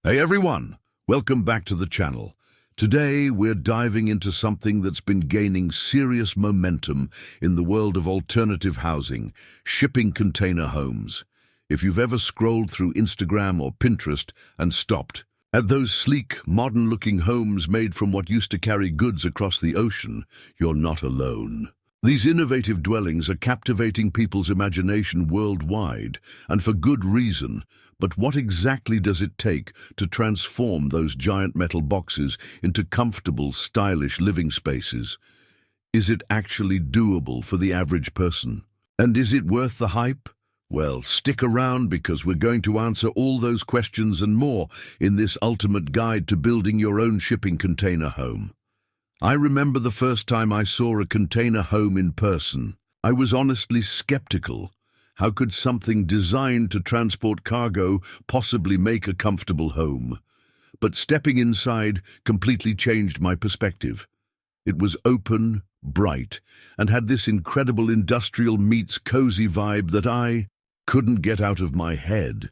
Hey everyone, welcome back to the channel. Today we're diving into something that's been gaining serious momentum in the world of alternative housing, shipping container homes. If you've ever scrolled through Instagram or Pinterest and stopped at those sleek, modern-looking homes made from what used to carry goods across the ocean, you're not alone. These innovative dwellings are captivating people's imagination worldwide, and for good reason. But what exactly does it take to transform those giant metal boxes into comfortable, stylish living spaces? Is it actually doable for the average person? And is it worth the hype? Well, stick around because we're going to answer all those questions and more in this ultimate guide to building your own shipping container home. I remember the first time I saw a container home in person. I was honestly skeptical. How could something designed to transport cargo possibly make a comfortable home? But stepping inside completely changed my perspective. It was open, bright, and had this incredible industrial meets cozy vibe that I couldn't get out of my head.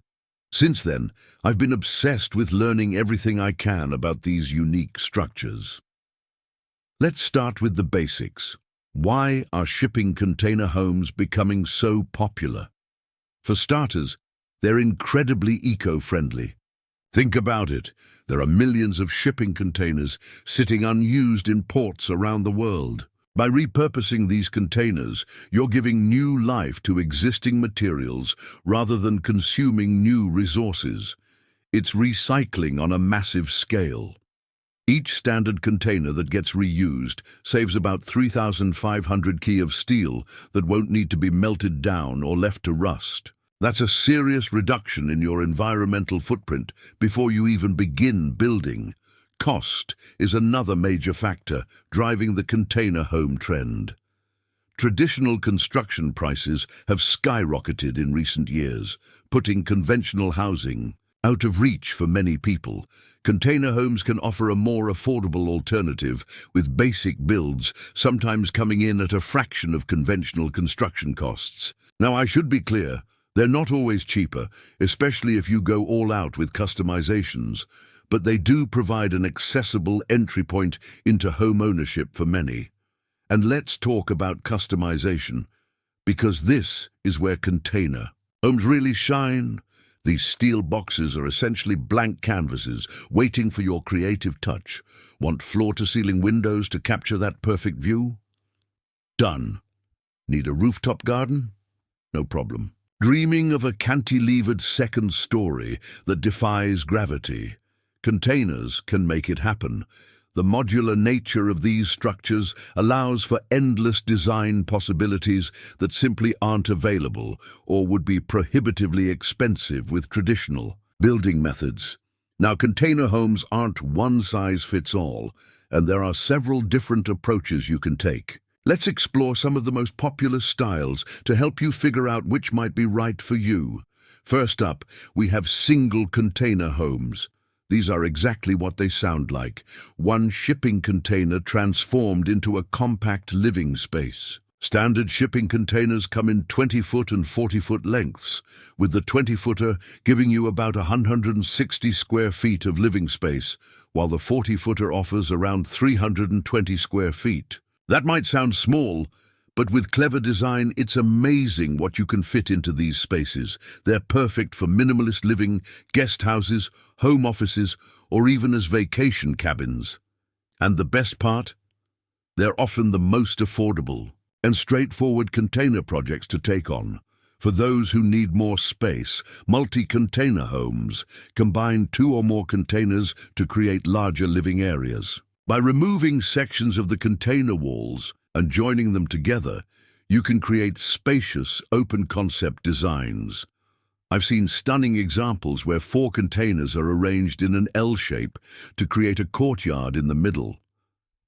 Since then, I've been obsessed with learning everything I can about these unique structures. Let's start with the basics. Why are shipping container homes becoming so popular? For starters, they're incredibly eco-friendly. Think about it. There are millions of shipping containers sitting unused in ports around the world. By repurposing these containers, you're giving new life to existing materials rather than consuming new resources. It's recycling on a massive scale. Each standard container that gets reused saves about 3,500 kg of steel that won't need to be melted down or left to rust. That's a serious reduction in your environmental footprint before you even begin building. Cost is another major factor driving the container home trend. Traditional construction prices have skyrocketed in recent years, putting conventional housing out of reach for many people. Container homes can offer a more affordable alternative, with basic builds sometimes coming in at a fraction of conventional construction costs. Now, I should be clear, they're not always cheaper, especially if you go all out with customizations, but they do provide an accessible entry point into home ownership for many. And let's talk about customization, because this is where container homes really shine. These steel boxes are essentially blank canvases waiting for your creative touch. Want floor-to-ceiling windows to capture that perfect view? Done. Need a rooftop garden? No problem. Dreaming of a cantilevered second story that defies gravity? Containers can make it happen. The modular nature of these structures allows for endless design possibilities that simply aren't available or would be prohibitively expensive with traditional building methods. Now, container homes aren't one size fits all, and there are several different approaches you can take. Let's explore some of the most popular styles to help you figure out which might be right for you. First up, we have single container homes. These are exactly what they sound like. One shipping container transformed into a compact living space. Standard shipping containers come in 20-foot and 40-foot lengths, with the 20-footer giving you about 160 square feet of living space, while the 40-footer offers around 320 square feet. That might sound small, but with clever design, it's amazing what you can fit into these spaces. They're perfect for minimalist living, guest houses, home offices, or even as vacation cabins. And the best part? They're often the most affordable and straightforward container projects to take on. For those who need more space, multi-container homes combine 2 or more containers to create larger living areas. By removing sections of the container walls and joining them together, you can create spacious, open-concept designs. I've seen stunning examples where 4 containers are arranged in an L shape to create a courtyard in the middle.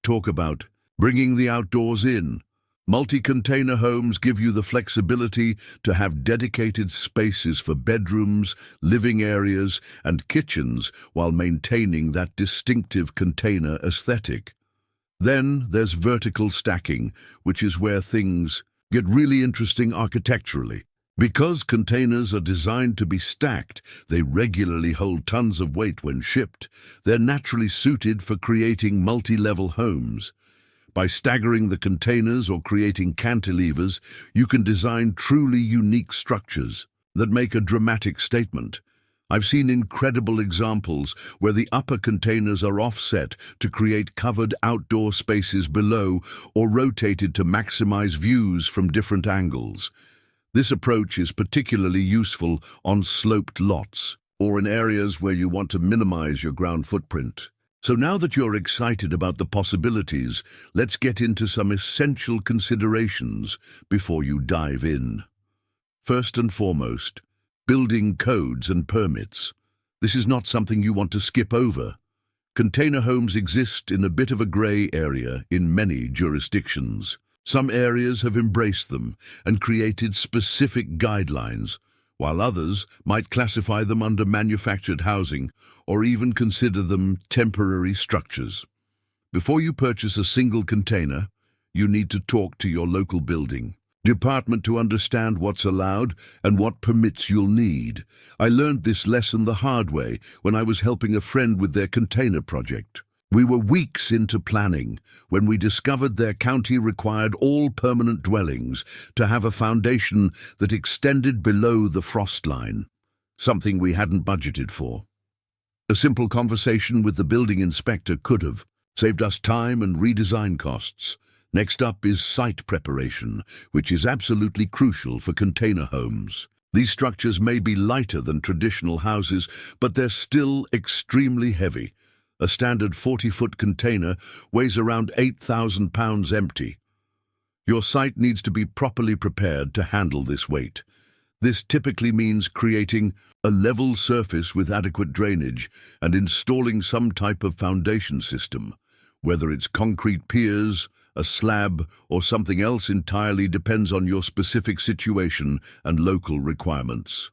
Talk about bringing the outdoors in. Multi-container homes give you the flexibility to have dedicated spaces for bedrooms, living areas, and kitchens while maintaining that distinctive container aesthetic. Then there's vertical stacking, which is where things get really interesting architecturally. Because containers are designed to be stacked, they regularly hold tons of weight when shipped. They're naturally suited for creating multi-level homes. By staggering the containers or creating cantilevers, you can design truly unique structures that make a dramatic statement. I've seen incredible examples where the upper containers are offset to create covered outdoor spaces below or rotated to maximize views from different angles. This approach is particularly useful on sloped lots or in areas where you want to minimize your ground footprint. So now that you're excited about the possibilities, let's get into some essential considerations before you dive in. First and foremost, building codes and permits. This is not something you want to skip over. Container homes exist in a bit of a gray area in many jurisdictions. Some areas have embraced them and created specific guidelines, while others might classify them under manufactured housing or even consider them temporary structures. Before you purchase a single container, you need to talk to your local building department to understand what's allowed and what permits you'll need. I learned this lesson the hard way when I was helping a friend with their container project. We were weeks into planning when we discovered their county required all permanent dwellings to have a foundation that extended below the frost line, something we hadn't budgeted for. A simple conversation with the building inspector could have saved us time and redesign costs. Next up is site preparation, which is absolutely crucial for container homes. These structures may be lighter than traditional houses, but they're still extremely heavy. A standard 40-foot container weighs around 8,000 pounds empty. Your site needs to be properly prepared to handle this weight. This typically means creating a level surface with adequate drainage and installing some type of foundation system. Whether it's concrete piers, a slab, or something else entirely depends on your specific situation and local requirements.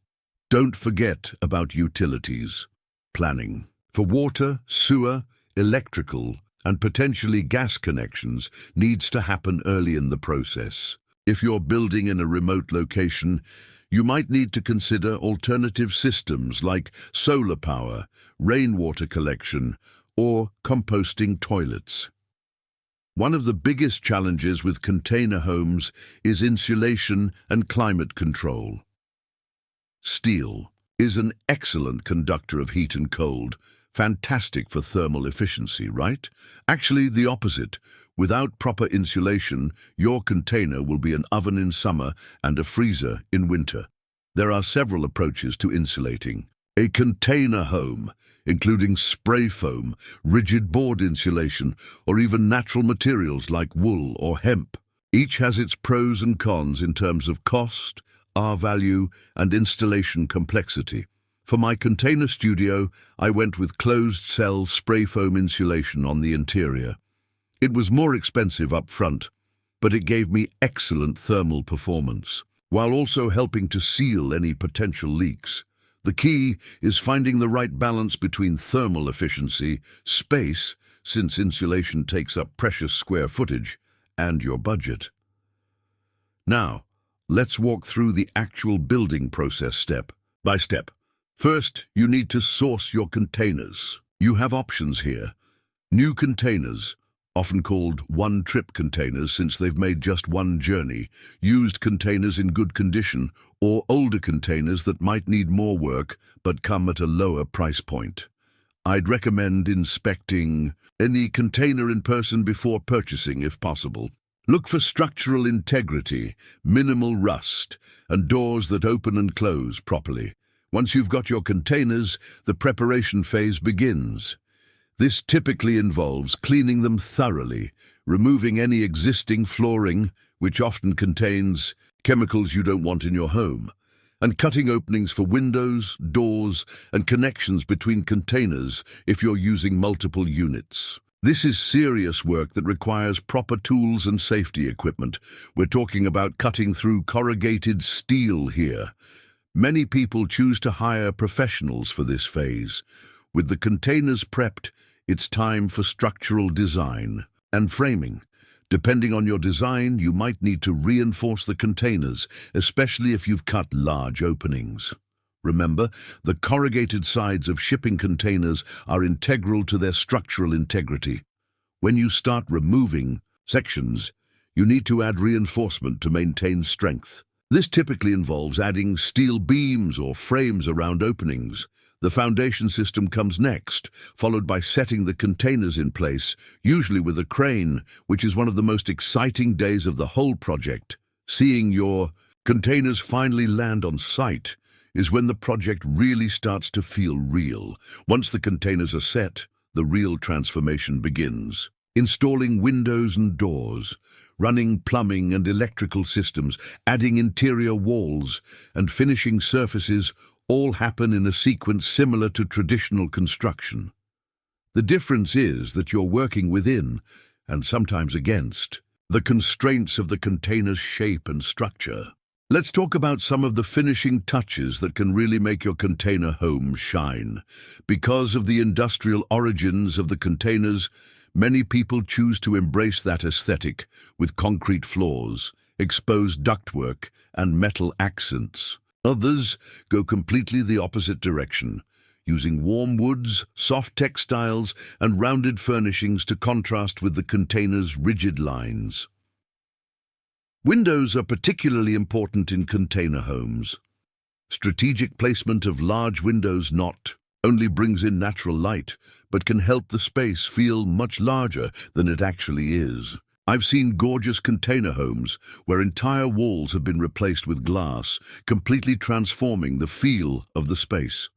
Don't forget about utilities. Planning. For water, sewer, electrical, and potentially gas connections needs to happen early in the process. If you're building in a remote location, you might need to consider alternative systems like solar power, rainwater collection, or composting toilets. One of the biggest challenges with container homes is insulation and climate control. Steel is an excellent conductor of heat and cold, fantastic for thermal efficiency, right? Actually, the opposite. Without proper insulation, your container will be an oven in summer and a freezer in winter. There are several approaches to insulating. A container home, including spray foam, rigid board insulation, or even natural materials like wool or hemp. Each has its pros and cons in terms of cost, R-value, and installation complexity. For my container studio, I went with closed-cell spray foam insulation on the interior. It was more expensive up front, but it gave me excellent thermal performance, while also helping to seal any potential leaks. The key is finding the right balance between thermal efficiency, space, since insulation takes up precious square footage, and your budget. Now, let's walk through the actual building process step by step. First, you need to source your containers. You have options here. New containers, often called one-trip containers since they've made just one journey, used containers in good condition, or older containers that might need more work but come at a lower price point. I'd recommend inspecting any container in person before purchasing if possible. Look for structural integrity, minimal rust, and doors that open and close properly. Once you've got your containers, the preparation phase begins. This typically involves cleaning them thoroughly, removing any existing flooring, which often contains chemicals you don't want in your home, and cutting openings for windows, doors, and connections between containers if you're using multiple units. This is serious work that requires proper tools and safety equipment. We're talking about cutting through corrugated steel here. Many people choose to hire professionals for this phase. With the containers prepped, it's time for structural design and framing. Depending on your design, you might need to reinforce the containers, especially if you've cut large openings. Remember, the corrugated sides of shipping containers are integral to their structural integrity. When you start removing sections, you need to add reinforcement to maintain strength. This typically involves adding steel beams or frames around openings. The foundation system comes next, followed by setting the containers in place, usually with a crane, which is one of the most exciting days of the whole project. Seeing your containers finally land on site is when the project really starts to feel real. Once the containers are set, the real transformation begins. Installing windows and doors, running plumbing and electrical systems, adding interior walls, and finishing surfaces all happen in a sequence similar to traditional construction. The difference is that you're working within, and sometimes against, the constraints of the container's shape and structure. Let's talk about some of the finishing touches that can really make your container home shine. Because of the industrial origins of the containers, many people choose to embrace that aesthetic with concrete floors, exposed ductwork, and metal accents. Others go completely the opposite direction, using warm woods, soft textiles, and rounded furnishings to contrast with the container's rigid lines. Windows are particularly important in container homes. Strategic placement of large windows not only brings in natural light, but can help the space feel much larger than it actually is. I've seen gorgeous container homes where entire walls have been replaced with glass, completely transforming the feel of the space.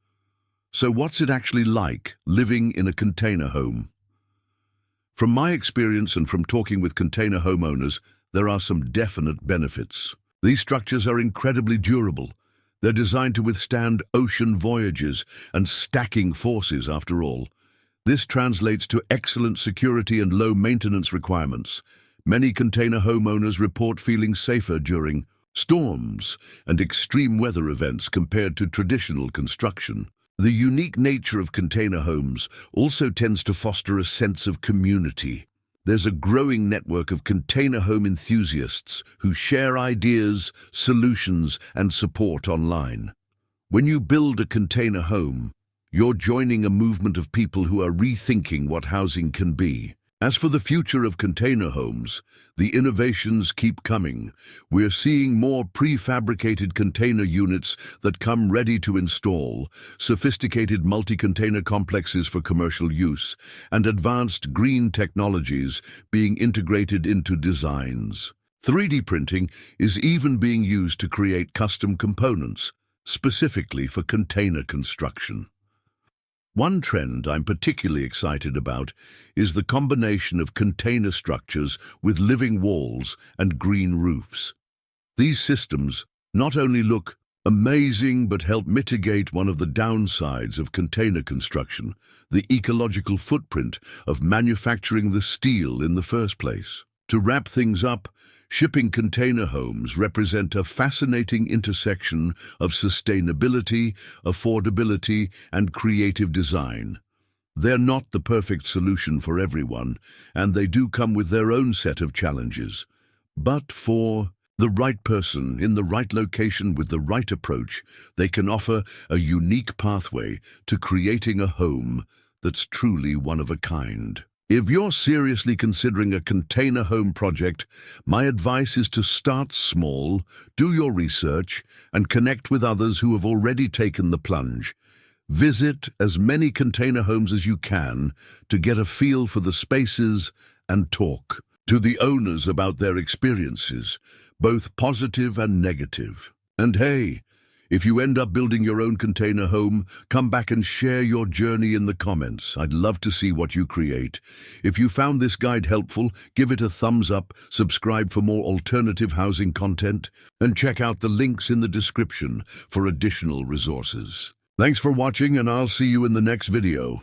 So what's it actually like living in a container home? From my experience and from talking with container homeowners, there are some definite benefits. These structures are incredibly durable. They're designed to withstand ocean voyages and stacking forces, after all. This translates to excellent security and low maintenance requirements. Many container homeowners report feeling safer during storms and extreme weather events compared to traditional construction. The unique nature of container homes also tends to foster a sense of community. There's a growing network of container home enthusiasts who share ideas, solutions, and support online. When you build a container home, you're joining a movement of people who are rethinking what housing can be. As for the future of container homes, the innovations keep coming. We're seeing more prefabricated container units that come ready to install, sophisticated multi-container complexes for commercial use, and advanced green technologies being integrated into designs. 3D printing is even being used to create custom components, specifically for container construction. One trend I'm particularly excited about is the combination of container structures with living walls and green roofs. These systems not only look amazing but help mitigate one of the downsides of container construction, the ecological footprint of manufacturing the steel in the first place. To wrap things up, shipping container homes represent a fascinating intersection of sustainability, affordability, and creative design. They're not the perfect solution for everyone, and they do come with their own set of challenges. But for the right person, in the right location with the right approach, they can offer a unique pathway to creating a home that's truly one of a kind. If you're seriously considering a container home project, my advice is to start small, do your research, and connect with others who have already taken the plunge. Visit as many container homes as you can to get a feel for the spaces and talk to the owners about their experiences, both positive and negative. And hey, if you end up building your own container home, come back and share your journey in the comments. I'd love to see what you create. If you found this guide helpful, give it a thumbs up, subscribe for more alternative housing content, and check out the links in the description for additional resources. Thanks for watching, and I'll see you in the next video.